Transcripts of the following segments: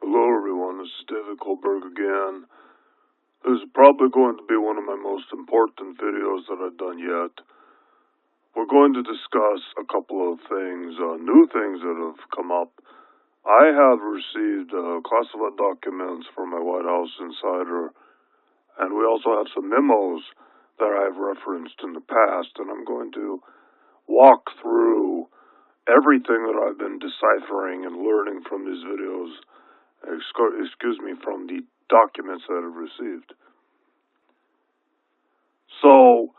Hello everyone, this is David Goldberg again. This is probably going to be one of my most important videos that I've done yet. We're going to discuss a couple of things, new things that have come up. I have received classified documents from my White House insider, and we also have some memos that I've referenced in the past, and I'm going to walk through everything that I've been deciphering and learning from these videos. From the documents that I've received. So,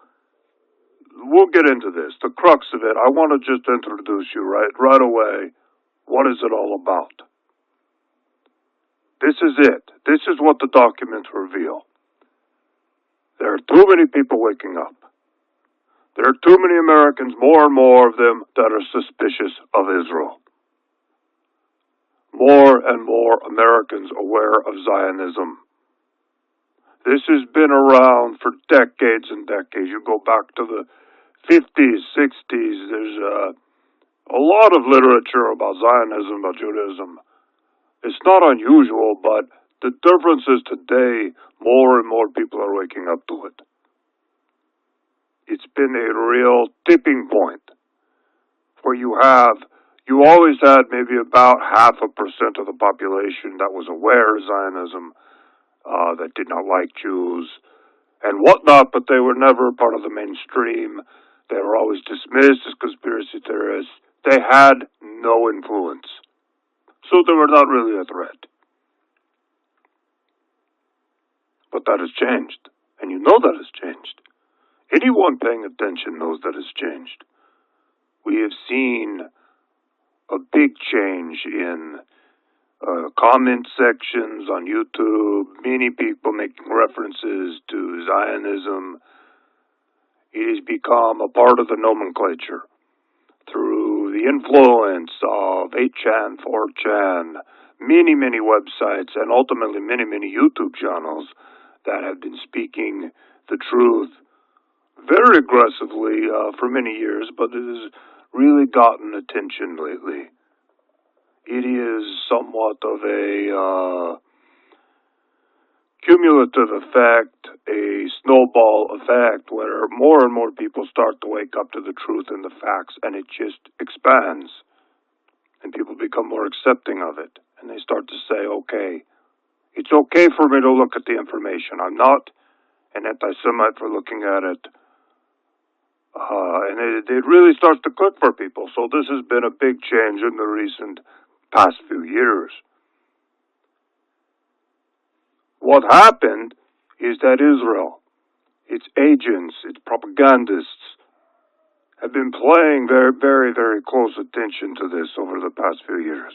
we'll get into this. The crux of it, I want to just introduce you right away. What is it all about? This is it. This is what the documents reveal. There are too many people waking up. There are too many Americans, more and more of them, that are suspicious of Israel. More and more Americans aware of Zionism. This has been around for decades and decades. You go back to the 50s, 60s, there's a lot of literature about Zionism, about Judaism. It's not unusual, but the difference is today, more and more people are waking up to it. It's been a real tipping point where you always had maybe about 0.5% of the population that was aware of Zionism, that did not like Jews and whatnot, but they were never part of the mainstream. They were always dismissed as conspiracy theorists. They had no influence. So they were not really a threat. But that has changed. And you know that has changed. Anyone paying attention knows that has changed. We have seen a big change in comment sections on YouTube, many people making references to Zionism. It has become a part of the nomenclature through the influence of 8chan, 4chan, many websites, and ultimately many YouTube channels that have been speaking the truth very aggressively for many years, but it has really gotten attention lately. It is somewhat of a cumulative effect, a snowball effect, where more and more people start to wake up to the truth and the facts, and it just expands. And people become more accepting of it. And they start to say, okay, it's okay for me to look at the information. I'm not an anti-Semite for looking at it. And it really starts to click for people. So this has been a big change in the recent past few years. What happened is that Israel, its agents, its propagandists, have been paying very close attention to this over the past few years.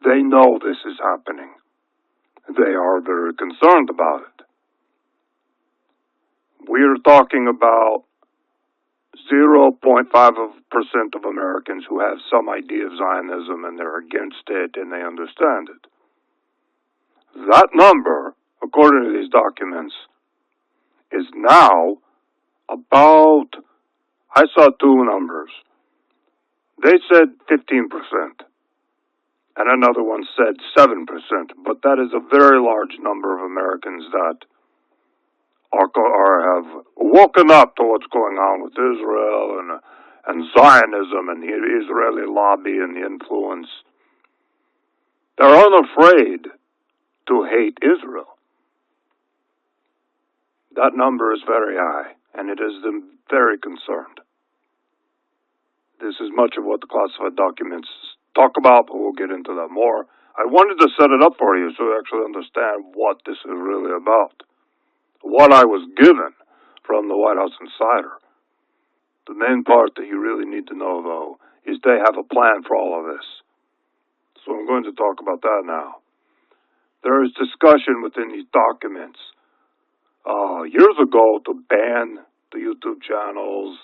They know this is happening. They are very concerned about it. We are talking about 0.5% of Americans who have some idea of Zionism and they're against it and they understand it. That number, according to these documents, is now about, I saw two numbers. They said 15%, and another one said 7%, but that is a very large number of Americans that have woken up to what's going on with Israel and Zionism and the Israeli lobby and the influence. They're unafraid to hate Israel. That number is very high, and it has them very concerned. This is much of what the classified documents talk about, but we'll get into that more. I wanted to set it up for you so you actually understand what this is really about. What I was given from the White House insider. The main part that you really need to know, though, is they have a plan for all of this. So I'm going to talk about that now. There is discussion within these documents years ago to ban the YouTube channels,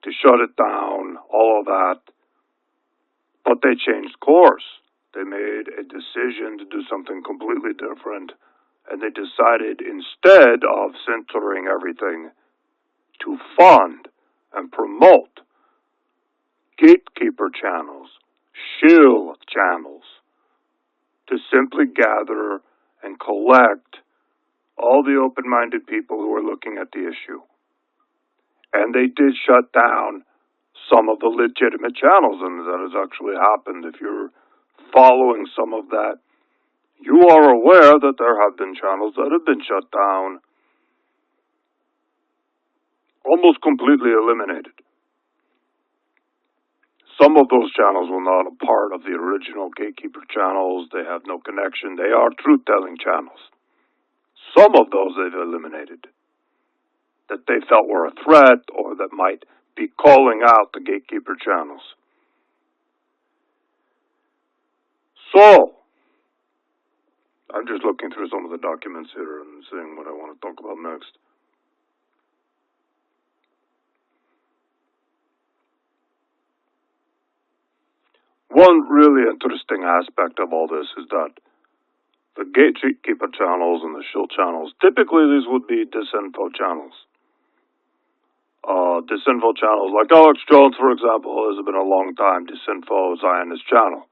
to shut it down, all of that. But they changed course. They made a decision to do something completely different. And they decided, instead of censoring everything, to fund and promote gatekeeper channels, shield channels, to simply gather and collect all the open-minded people who are looking at the issue. And they did shut down some of the legitimate channels, and that has actually happened. If you're following some of that, you are aware that there have been channels that have been shut down, almost completely eliminated. Some of those channels were not a part of the original Gatekeeper channels. They have no connection. They are truth-telling channels. Some of those they've eliminated that they felt were a threat or that might be calling out the Gatekeeper channels. So, I'm just looking through some of the documents here and seeing what I want to talk about next. One really interesting aspect of all this is that the Gatekeeper channels and the shield channels, typically these would be disinfo channels. Disinfo channels, like Alex Jones, for example, has been a long time disinfo Zionist channel.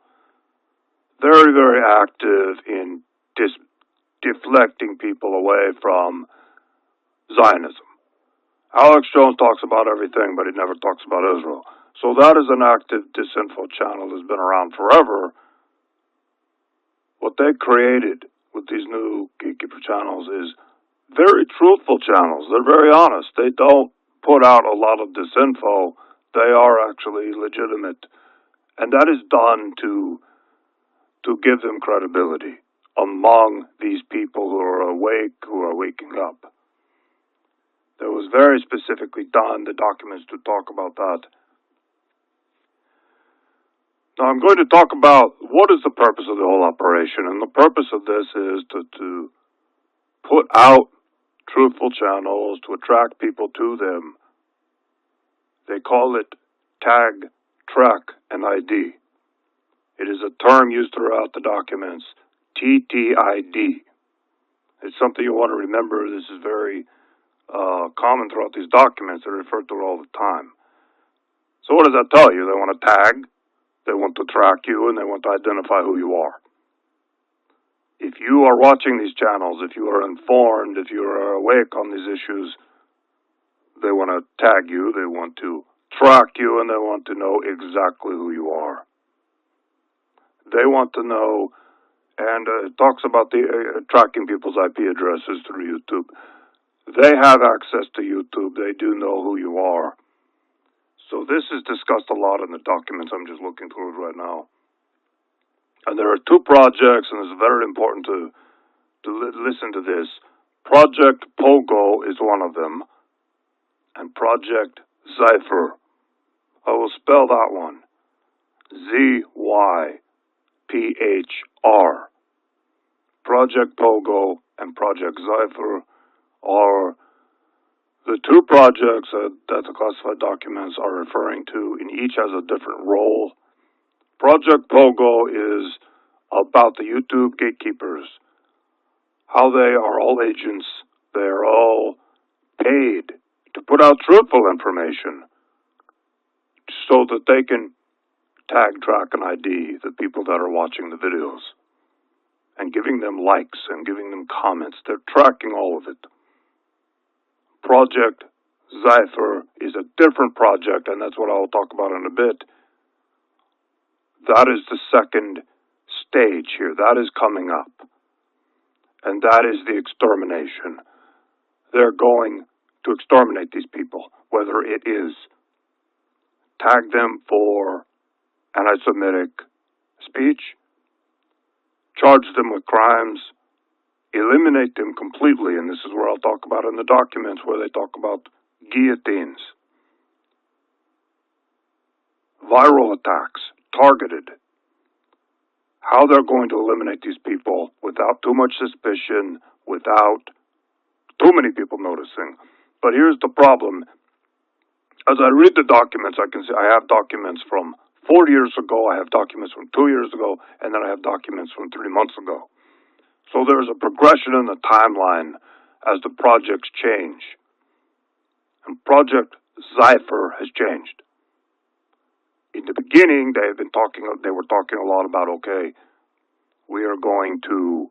Very, very active in deflecting people away from Zionism. Alex Jones talks about everything, but he never talks about Israel. So that is an active disinfo channel that's been around forever. What they created with these new Gatekeeper channels is very truthful channels. They're very honest. They don't put out a lot of disinfo. They are actually legitimate. And that is done to give them credibility among these people who are awake, who are waking up. That was very specifically done, the documents to talk about that. Now I'm going to talk about what is the purpose of the whole operation, and the purpose of this is to put out truthful channels, to attract people to them. They call it tag, track, and ID. It is a term used throughout the documents, TTID. It's something you want to remember. This is very common throughout these documents. They're referred to all the time. So what does that tell you? They want to tag, they want to track you, and they want to identify who you are. If you are watching these channels, if you are informed, if you are awake on these issues, they want to tag you, they want to track you, and they want to know exactly who you are. They want to know, and it talks about the tracking people's IP addresses through YouTube. They have access to YouTube. They do know who you are. So this is discussed a lot in the documents. I'm just looking through it right now. And there are two projects, and it's very important to listen to this. Project Pogo is one of them, and Project Zypher. I will spell that one. ZYPHR. Project Pogo and Project Zypher are the two projects that the classified documents are referring to, and each has a different role. Project Pogo is about the YouTube gatekeepers, how they are all agents. They are all paid to put out truthful information so that they can tag, track, and ID the people that are watching the videos and giving them likes and giving them comments. They're tracking all of it. Project Zypher is a different project, and that's what I'll talk about in a bit. That is the second stage here. That is coming up. And that is the extermination. They're going to exterminate these people, whether it is tag them for anti-Semitic speech, charge them with crimes, eliminate them completely, and this is where I'll talk about in the documents where they talk about guillotines, viral attacks, targeted, how they're going to eliminate these people without too much suspicion, without too many people noticing. But here's the problem. As I read the documents, I can see I have documents from 4 years ago, I have documents from 2 years ago, and then I have documents from 3 months ago. So there's a progression in the timeline as the projects change. And Project Zypher has changed. In the beginning, they were talking a lot about, okay, We are going to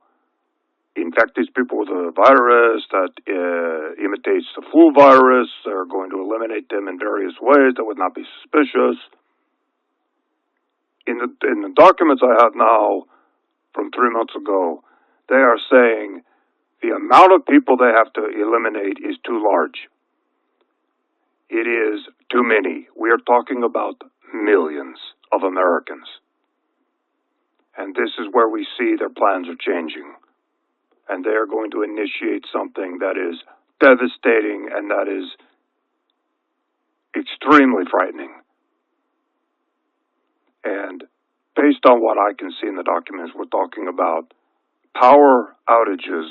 infect these people with a virus that imitates the flu virus. They're going to eliminate them in various ways that would not be suspicious. In the documents I have now from 3 months ago, they are saying the amount of people they have to eliminate is too large. It is too many. We are talking about millions of Americans. And this is where we see their plans are changing. And they are going to initiate something that is devastating and that is extremely frightening. And based on what I can see in the documents, we're talking about power outages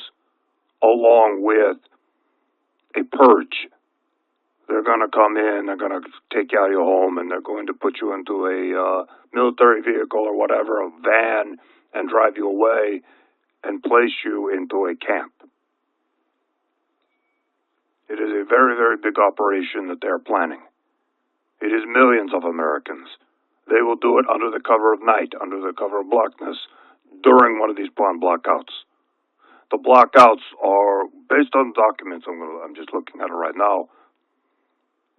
along with a purge. They're going to come in, they're going to take you out of your home, and they're going to put you into a military vehicle or whatever, a van, and drive you away and place you into a camp. It is a very, very big operation that they're planning. It is millions of Americans. They will do it under the cover of night, under the cover of blackness, during one of these planned blackouts. The blackouts are, based on documents, I'm just looking at it right now,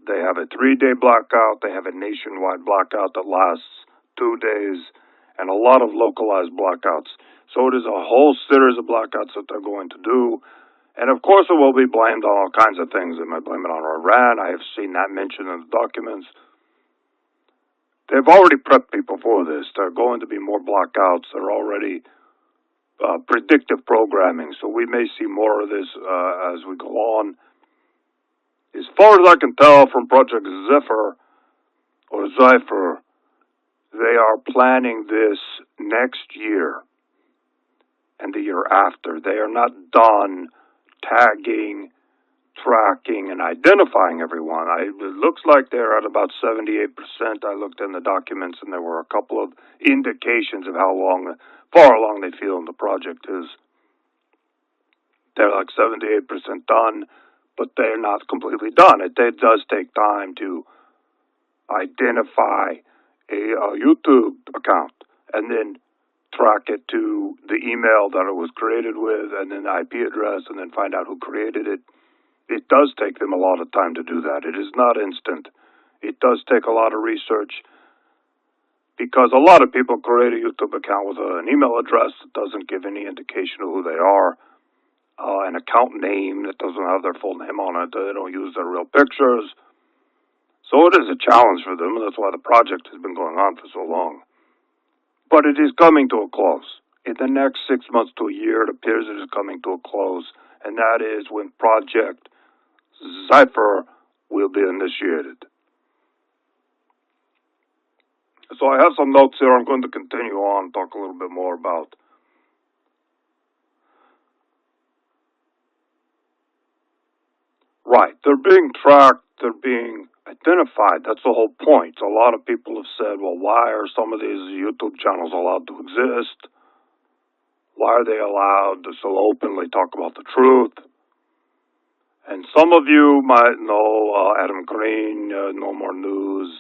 they have a 3-day blackout, they have a nationwide blackout that lasts 2 days, and a lot of localized blackouts. So it is a whole series of blackouts that they're going to do. And of course it will be blamed on all kinds of things. They might blame it on Iran. I have seen that mentioned in the documents. They've already prepped people for this. There are going to be more blackouts. They're already predictive programming. So we may see more of this as we go on. As far as I can tell from Project Zephyr, or Zephyr, they are planning this next year and the year after. They are not done tagging, tracking, and identifying everyone. It looks like they're at about 78%. I looked in the documents, and there were a couple of indications of far along they feel the project is. They're like 78% done, but they're not completely done. It does take time to identify a YouTube account and then track it to the email that it was created with and then the IP address and then find out who created it. It does take them a lot of time to do that. It is not instant. It does take a lot of research because a lot of people create a YouTube account with an email address that doesn't give any indication of who they are, an account name that doesn't have their full name on it. They don't use their real pictures. So it is a challenge for them, and that's why the project has been going on for so long. But it is coming to a close. In the next 6 months to a year, it appears it is coming to a close, and that is when Project Zephyr will be initiated. So I have some notes here. I'm going to continue on, talk a little bit more about right. They're being tracked. They're being identified. That's the whole point. A lot of people have said, well, why are some of these YouTube channels allowed to exist? Why are they allowed to so openly talk about the truth? And some of you might know Adam Green, No More News,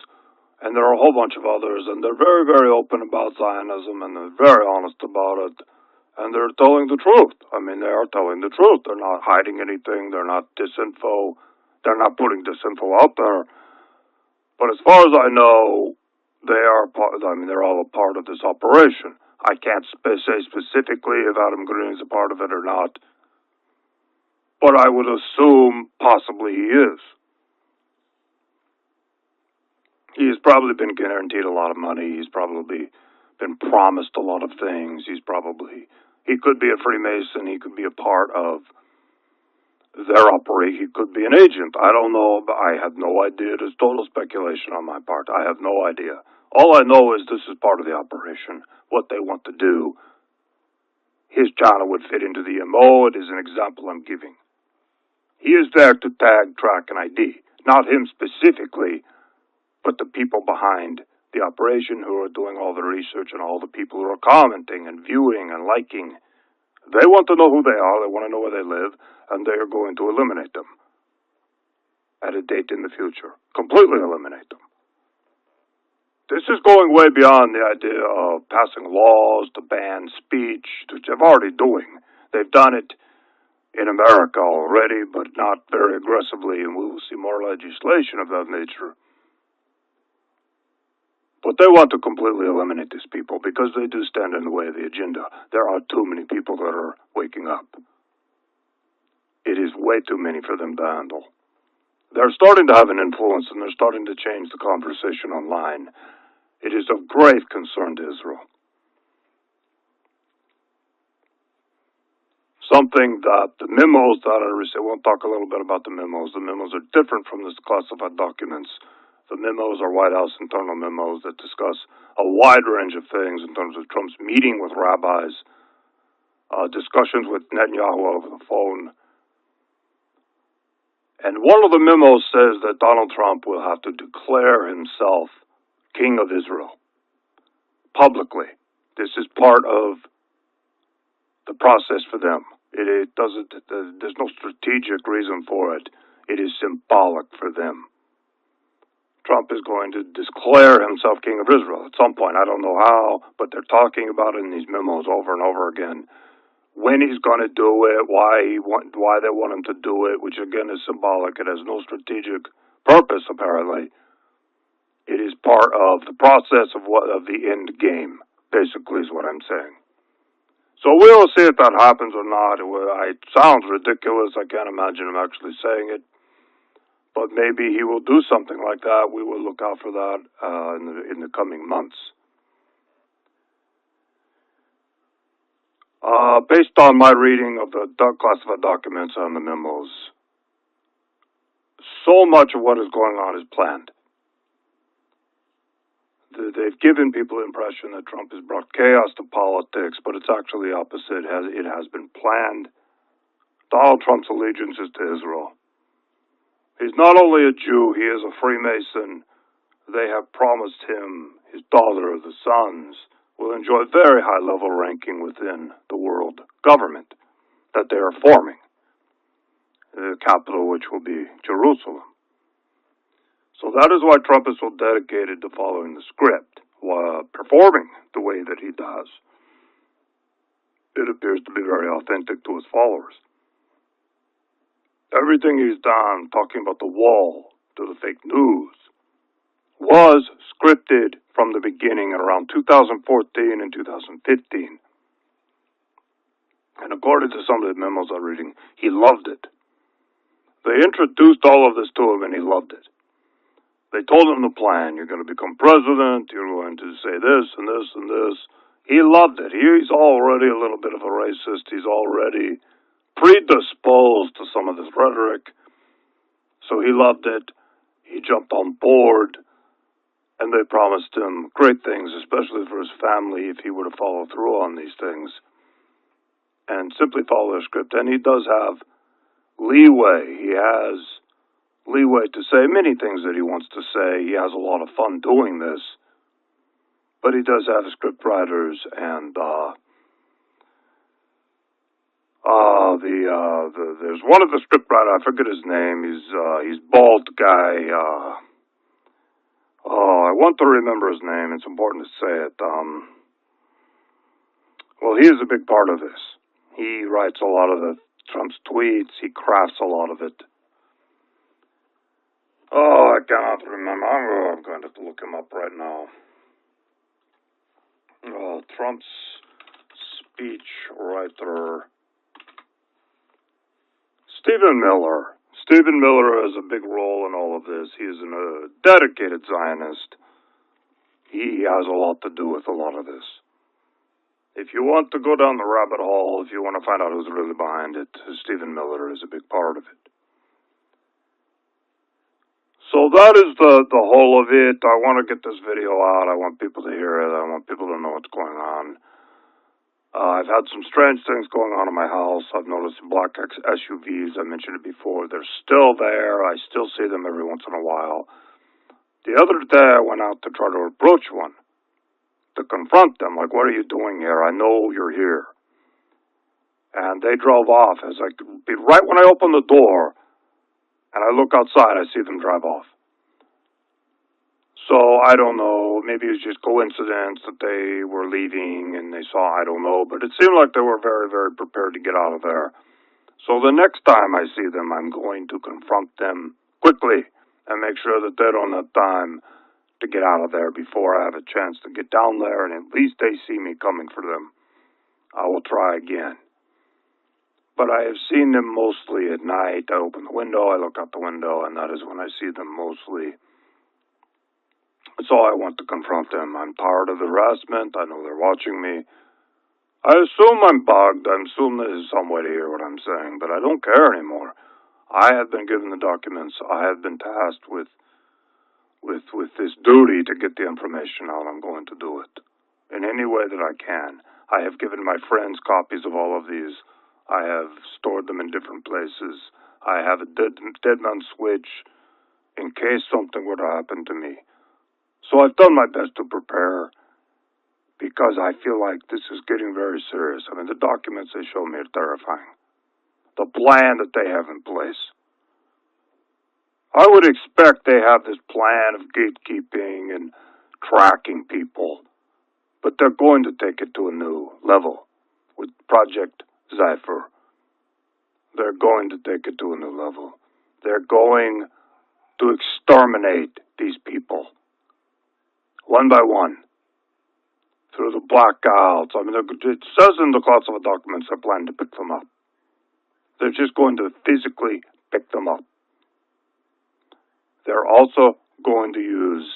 and there are a whole bunch of others, and they're very, very open about Zionism, and they're very honest about it, and they're telling the truth. I mean, they are telling the truth. They're not hiding anything. They're not disinfo. They're not putting disinfo out there. But as far as I know, they're all a part of this operation. I can't say specifically if Adam Green is a part of it or not, but I would assume possibly he is. He has probably been guaranteed a lot of money. He's probably been promised a lot of things. He could be a Freemason. He could be a part of their operation. He could be an agent. I don't know. I have no idea. It is total speculation on my part. I have no idea. All I know is this is part of the operation, what they want to do. His channel would fit into the MO. It is an example I'm giving. He is there to tag, track, and ID. Not him specifically, but the people behind the operation who are doing all the research and all the people who are commenting and viewing and liking. They want to know who they are. They want to know where they live, and they are going to eliminate them at a date in the future. Completely eliminate them. This is going way beyond the idea of passing laws to ban speech, which they're already doing. They've done it in America already, but not very aggressively, and we will see more legislation of that nature. But they want to completely eliminate these people because they do stand in the way of the agenda. There are too many people that are waking up. It is way too many for them to handle. They're starting to have an influence, and they're starting to change the conversation online. It is of grave concern to Israel. Something that the memos that I received, we'll talk a little bit about the memos. The memos are different from the classified documents. The memos are White House internal memos that discuss a wide range of things in terms of Trump's meeting with rabbis, discussions with Netanyahu over the phone. And one of the memos says that Donald Trump will have to declare himself King of Israel publicly. This is part of the process for them. It doesn't. There's no strategic reason for it. It is symbolic for them. Trump is going to declare himself King of Israel at some point. I don't know how, but they're talking about it in these memos over and over again. When he's going to do it, why they want him to do it, which again is symbolic. It has no strategic purpose, apparently. It is part of the process of the end game, basically, is what I'm saying. So we will see if that happens or not. It sounds ridiculous. I can't imagine him actually saying it. But maybe he will do something like that. We will look out for that in the coming months. Based on my reading of the classified documents and the memos, so much of what is going on is planned. They've given people the impression that Trump has brought chaos to politics, but it's actually the opposite. It has been planned. Donald Trump's allegiance is to Israel. He's not only a Jew, he is a Freemason. They have promised him his daughter, the sons, will enjoy very high-level ranking within the world government that they are forming, the capital which will be Jerusalem. So that is why Trump is so dedicated to following the script, while performing the way that he does. It appears to be very authentic to his followers. Everything he's done, talking about the wall to the fake news, was scripted from the beginning in around 2014 and 2015. And according to some of the memos I'm reading, he loved it. They introduced all of this to him and he loved it. They told him the plan. You're going to become president. You're going to say this and this and this. He loved it. He's already a little bit of a racist. He's already predisposed to some of this rhetoric. So he loved it. He jumped on board. And they promised him great things, especially for his family, if he were to follow through on these things and simply follow their script. And he does have leeway. He has leeway to say many things that he wants to say. He has a lot of fun doing this. But he does have script writers, and there's one of the script writers, I forget his name. He's bald guy. I want to remember his name. It's important to say it. Well, he is a big part of this. He writes a lot of Trump's tweets. He crafts a lot of it. Oh, I cannot remember. I'm going to have to look him up right now. Trump's speech writer, Stephen Miller. Stephen Miller has a big role in all of this. He is a dedicated Zionist. He has a lot to do with a lot of this. If you want to go down the rabbit hole, if you want to find out who's really behind it, Stephen Miller is a big part of it. So that is the whole of it. I want to get this video out. I want people to hear it. I want people to know what's going on. I've had some strange things going on in my house. I've noticed black SUVs. I mentioned it before. They're still there. I still see them every once in a while. The other day, I went out to try to approach one, to confront them. Like, what are you doing here? I know you're here. And they drove off. As right when I opened the door, and I look outside, I see them drive off. So I don't know, maybe it was just coincidence that they were leaving and they saw, I don't know, but it seemed like they were very, very prepared to get out of there. So the next time I see them, I'm going to confront them quickly and make sure that they don't have time to get out of there before I have a chance to get down there, and at least they see me coming for them. I will try again. But I have seen them mostly at night. I open the window, I look out the window, and that is when I see them mostly. So I want to confront them. I'm tired of the harassment. I know they're watching me. I assume I'm bugged. I assume there's some way to hear what I'm saying, but I don't care anymore. I have been given the documents. I have been tasked with this duty to get the information out. I'm going to do it in any way that I can. I have given my friends copies of all of these. I have stored them in different places. I have a dead man switch in case something were to happen to me. So I've done my best to prepare because I feel like this is getting very serious. I mean, the documents they show me are terrifying. The plan that they have in place. I would expect they have this plan of gatekeeping and tracking people, but they're going to take it to a new level with Project Zephyr. They're going to take it to a new level. They're going to exterminate these people. One by one, through the blackouts. I mean, it says in the classified documents they're planning to pick them up. They're just going to physically pick them up. They're also going to use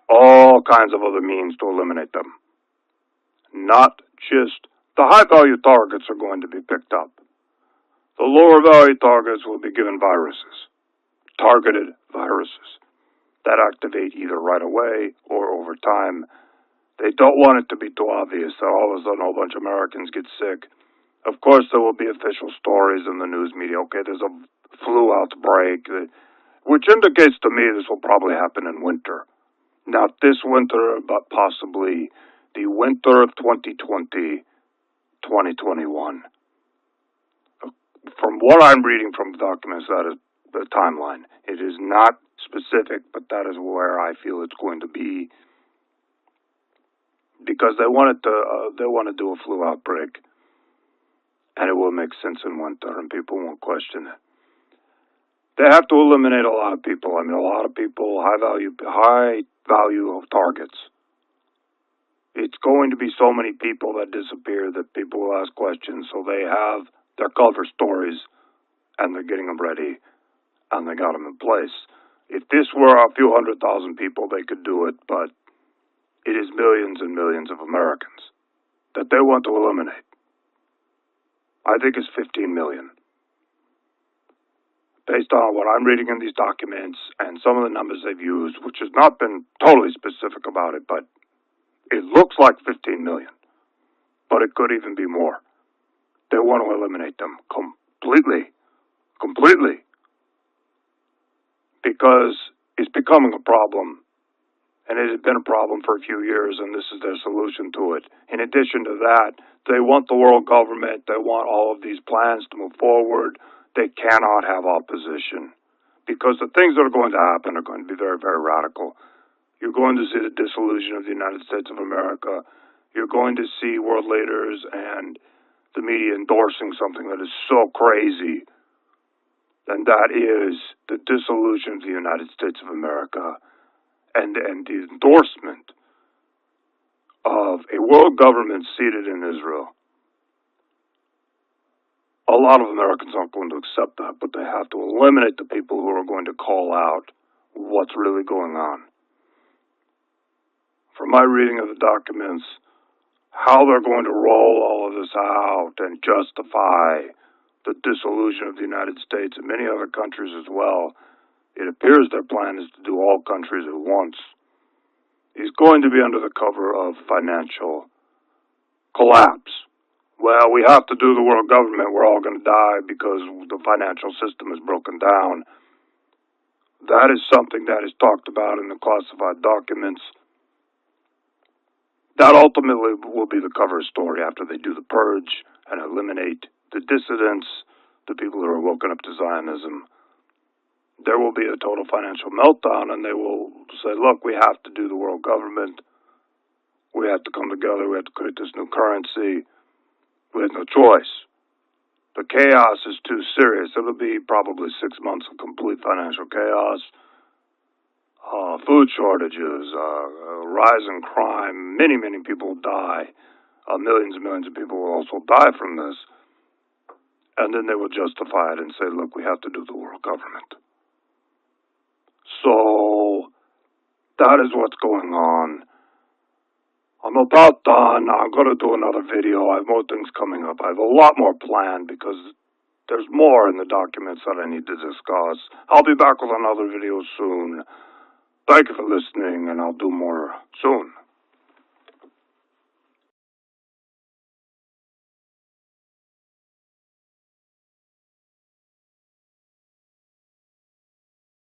all kinds of other means to eliminate them. Not just the high-value targets are going to be picked up. The lower-value targets will be given viruses, targeted viruses, that activate either right away or over time. They don't want it to be too obvious that all of a sudden a whole bunch of Americans get sick. Of course, there will be official stories in the news media. Okay, there's a flu outbreak, which indicates to me this will probably happen in winter. Not this winter, but possibly the winter of 2020, 2021. From what I'm reading from the documents, that is the timeline. It is not specific, but that is where I feel it's going to be, because they want to do a flu outbreak, and it will make sense in winter, and people won't question it. They have to eliminate a lot of people. I mean, a lot of people, high value of targets. It's going to be so many people that disappear that people will ask questions, so they have their cover stories, and they're getting them ready, and they got them in place. If this were a few 100,000 people, they could do it, but it is millions and millions of Americans that they want to eliminate. I think it's 15 million. Based on what I'm reading in these documents and some of the numbers they've used, which has not been totally specific about it, but it looks like 15 million. But it could even be more. They want to eliminate them completely. Completely. Because it's becoming a problem, and it has been a problem for a few years, and this is their solution to it. In addition to that, they want the world government, they want all of these plans to move forward. They cannot have opposition, because the things that are going to happen are going to be very, very radical. You're going to see the dissolution of the United States of America. You're going to see world leaders and the media endorsing something that is so crazy, and that is the dissolution of the United States of America and the endorsement of a world government seated in Israel. A lot of Americans aren't going to accept that, but they have to eliminate the people who are going to call out what's really going on. From my reading of the documents, how they're going to roll all of this out and justify the dissolution of the United States and many other countries as well, it appears their plan is to do all countries at once. Is going to be under the cover of financial collapse. Well, we have to do the world government. We're all going to die because the financial system is broken down. That is something that is talked about in the classified documents. That ultimately will be the cover story after they do the purge and eliminate the dissidents, the people who are woken up to Zionism. there will be a total financial meltdown, and they will say, look, we have to do the world government. We have to come together. We have to create this new currency. We have no choice. The chaos is too serious. It'll be probably 6 months of complete financial chaos, food shortages, rise in crime. Many, many people die. Millions and millions of people will also die from this. And then they will justify it and say, look, we have to do the world government. So that is what's going on. I'm about done. I'm going to do another video. I have more things coming up. I have a lot more planned because there's more in the documents that I need to discuss. I'll be back with another video soon. Thank you for listening, and I'll do more soon.